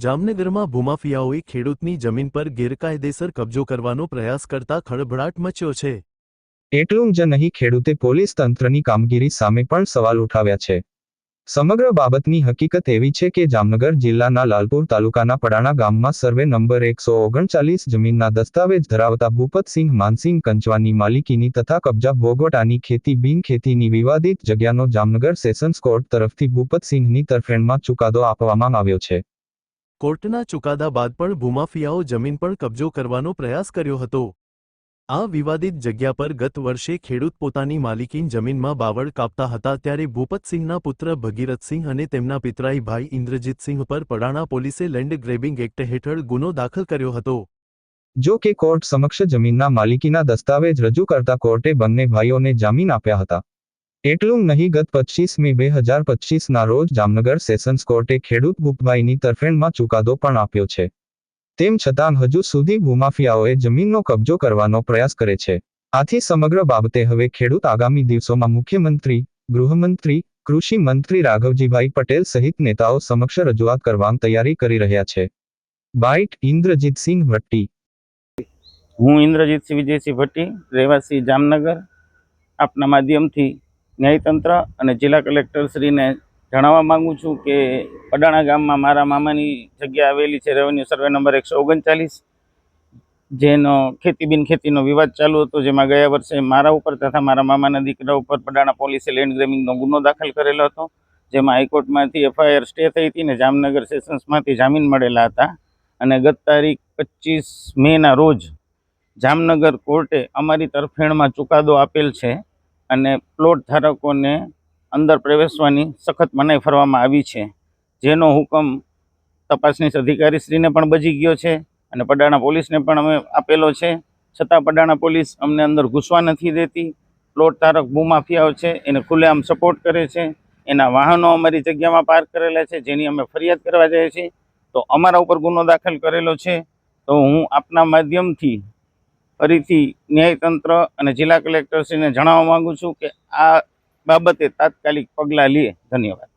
જામનગરમાં ભૂમાફિયાઓએ ખેડૂતની જમીન પર ગેરકાયદેસર કબજો કરવાનો પ્રયાસ કરતા ખળભળાટ મચ્યો છે। એટલું જ નહીં, ખેડૂતે પોલીસ તંત્રની કામગીરી સામે પણ સવાલ ઉઠાવ્યા છે। સમગ્ર બાબતની હકીકત એવી છે કે જામનગર જિલ્લાના લાલપુર તાલુકાના પડાણા ગામમાં સર્વે નંબર 139 જમીનના દસ્તાવેજ ધરાવતા ભૂપતસિંહ માનસિંહ કંચવાની માલિકીની તથા કબજા ભોગવટાની ખેતી બિનખેતીની વિવાદિત જગ્યાનો જામનગર સેશન્સ કોર્ટ તરફથી ભૂપતસિંહની તરફેણમાં ચુકાદો આપવામાં આવ્યો છે। કોર્ટના ચુકાદા બાદ પણ ભૂમાફિયાઓ જમીન પર કબજો કરવાનો પ્રયાસ કર્યો હતો। આ વિવાદિત જગ્યા પર ગત વર્ષે ખેડૂત પોતાની માલિકીન જમીનમાં બાવળ કાપતા હતા ત્યારે ભૂપતસિંહના પુત્ર ભગીરથસિંહ અને તેમના પિતરાઈ ભાઈ ઇન્દ્રજીતસિંહ પર પડાણા પોલીસે લેન્ડ ગ્રેબિંગ એક્ટ હેઠળ ગુનો દાખલ કર્યો હતો। જો કે કોર્ટ સમક્ષ જમીનના માલિકીના દસ્તાવેજ રજૂ કરતા કોર્ટે બંને ભાઈઓને જામીન આપ્યા હતા। એટલું નહીં, ગત 25 મે 2025ના રોજ જામનગર સેશન્સ કોર્ટે ખેડૂત ભૂપભાઈની તરફેણમાં ચુકાદો પણ આપ્યો છે। તેમ છતાં હજુ સુધી ભૂમાફિયાઓએ જમીનનો કબજો કરવાનો પ્રયાસ કરે છે। આથી સમગ્ર બાબતે હવે ખેડૂત આગામી દિવસોમાં મુખ્યમંત્રી, ગૃહમંત્રી, કૃષિ મંત્રી રાઘવજીભાઈ પટેલ સહિત નેતાઓ સમક્ષ રજૂઆત કરવાની તૈયારી કરી રહ્યા છે। બાઇટ ઇન્દ્રજીતસિંહ ભટ્ટી। હું ઇન્દ્રજીતસિંહ વિજયસિંહ ભટ્ટી, રહેવાસી જામનગર, આપના માધ્યમથી ન્યાયતંત્ર અને જિલ્લા કલેક્ટરશ્રીને જણાવવા માગું છું કે પડાણા ગામમાં મારા મામાની જગ્યા આવેલી છે, રેવન્યુ સર્વે નંબર 139, જેનો ખેતી બિનખેતીનો વિવાદ ચાલુ હતો, જેમાં ગયા વર્ષે મારા ઉપર તથા મારા મામાના દીકરા ઉપર પડાણા પોલીસે લેન્ડ ગ્રેબિંગનો ગુનો દાખલ કરેલો હતો, જેમાં હાઈકોર્ટમાંથી FIR સ્ટે થઈ હતી ને જામનગર સેશન્સમાંથી જામીન મળેલા હતા। અને ગત તારીખ 25 મેના રોજ જામનગર કોર્ટે અમારી તરફેણમાં ચુકાદો આપેલ છે અને પ્લોટ ધારકોને અંદર પ્રવેશવાની સખત મનાઈ ફરવામાં આવી છે, જેનો હુકમ તપાસનીશ અધિકારીશ્રીને પણ બજી ગયો છે અને પડાણા પોલીસને પણ અમે આપેલો છે। છતાં પડાણા પોલીસ અમને અંદર ઘૂસવા નથી દેતી। પ્લોટ ધારક ભૂમાફિયાઓ છે એને ખુલ્લેઆમ સપોર્ટ કરે છે, એના વાહનો અમારી જગ્યામાં પાર્ક કરેલા છે, જેની અમે ફરિયાદ કરવા જઈએ છીએ તો અમારા ઉપર ગુનો દાખલ કરેલો છે। તો હું આપના માધ્યમથી ફરીથી ન્યાયતંત્ર અને જિલ્લા કલેક્ટરશ્રીને જણાવવા માગું છું કે આ બાબતે તાત્કાલિક પગલાં લે। ધન્યવાદ।